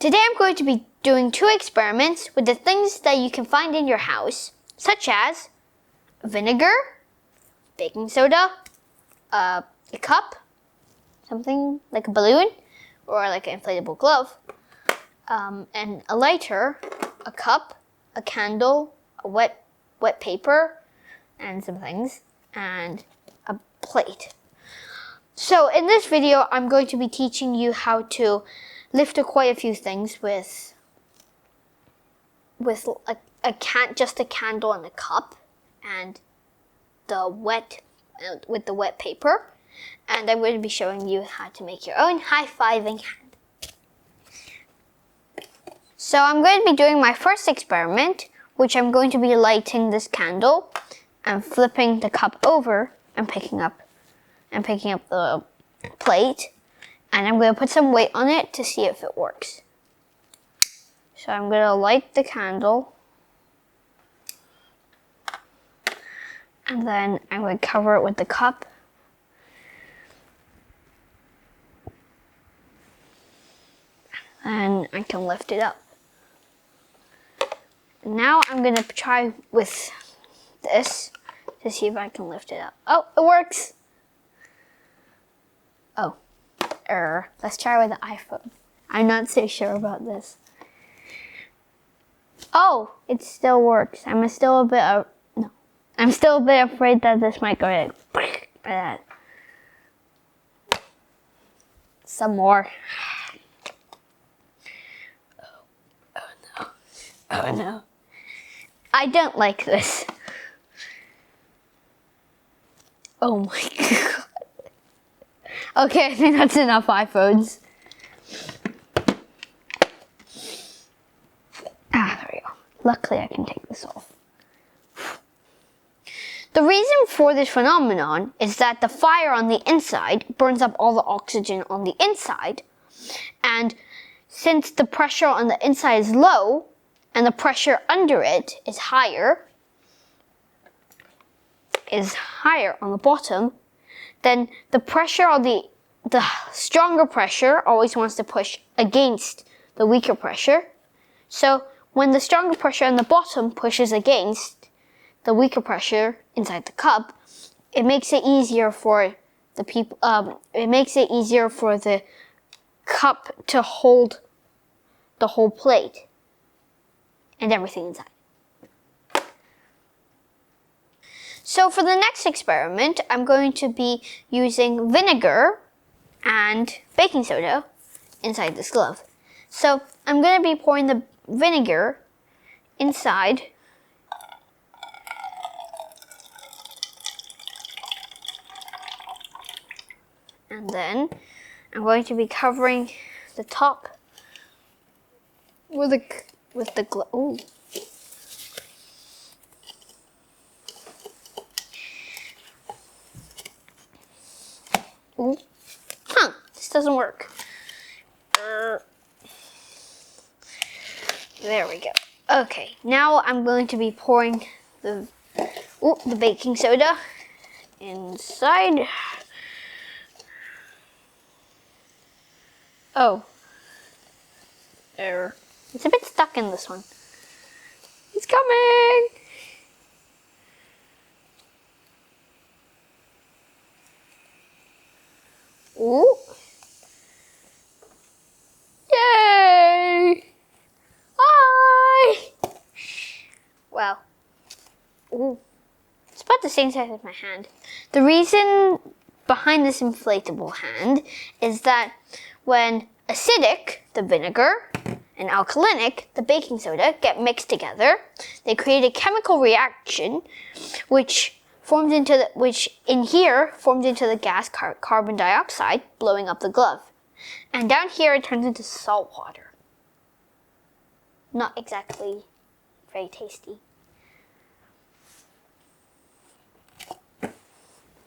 Today I'm going to be doing 2 experiments with the things that you can find in your house, such as vinegar, baking soda, a cup, something like a balloon, or like an inflatable glove, and a lighter, a cup, a candle, a wet paper, and some things, and a plate. So in this video, I'm going to be teaching you how to lift quite a few things with just a candle and a cup, and with the wet paper. And I'm going to be showing you how to make your own high-fiving hand. So I'm going to be doing my first experiment, which I'm going to be lighting this candle and flipping the cup over and picking up the plate. And I'm going to put some weight on it to see if it works. So I'm going to light the candle. And then I'm going to cover it with the cup. And I can lift it up. Now I'm going to try with this to see if I can lift it up. Oh, it works! Oh, error. Let's try with the iPhone. I'm not so sure about this. Oh, it still works. I'm still a bit afraid that this might go like that. Some more. Oh no. I don't like this. Oh my god. Okay, I think that's enough iPhones. There we go. Luckily I can take this off. The reason for this phenomenon is that the fire on the inside burns up all the oxygen on the inside, and since the pressure on the inside is low and the pressure under it is higher on the bottom, then the stronger pressure always wants to push against the weaker pressure. So when the stronger pressure on the bottom pushes against the weaker pressure inside the cup, it makes it easier for the cup to hold the whole plate and everything inside. So for the next experiment, I'm going to be using vinegar and baking soda inside this glove. So I'm going to be pouring the vinegar inside. And then I'm going to be covering the top with the glove. Ooh. Ooh. Huh, this doesn't work. There we go. Okay, now I'm going to be pouring the baking soda inside. Oh. Error. It's a bit stuck in this one. It's coming! Ooh. Yay! Hi! Wow. Ooh. It's about the same size as my hand. The reason behind this inflatable hand is that when acidic, the vinegar, and alkalinic, the baking soda, get mixed together, they create a chemical reaction which in here forms into the gas carbon dioxide, blowing up the glove. And down here it turns into salt water. Not exactly very tasty.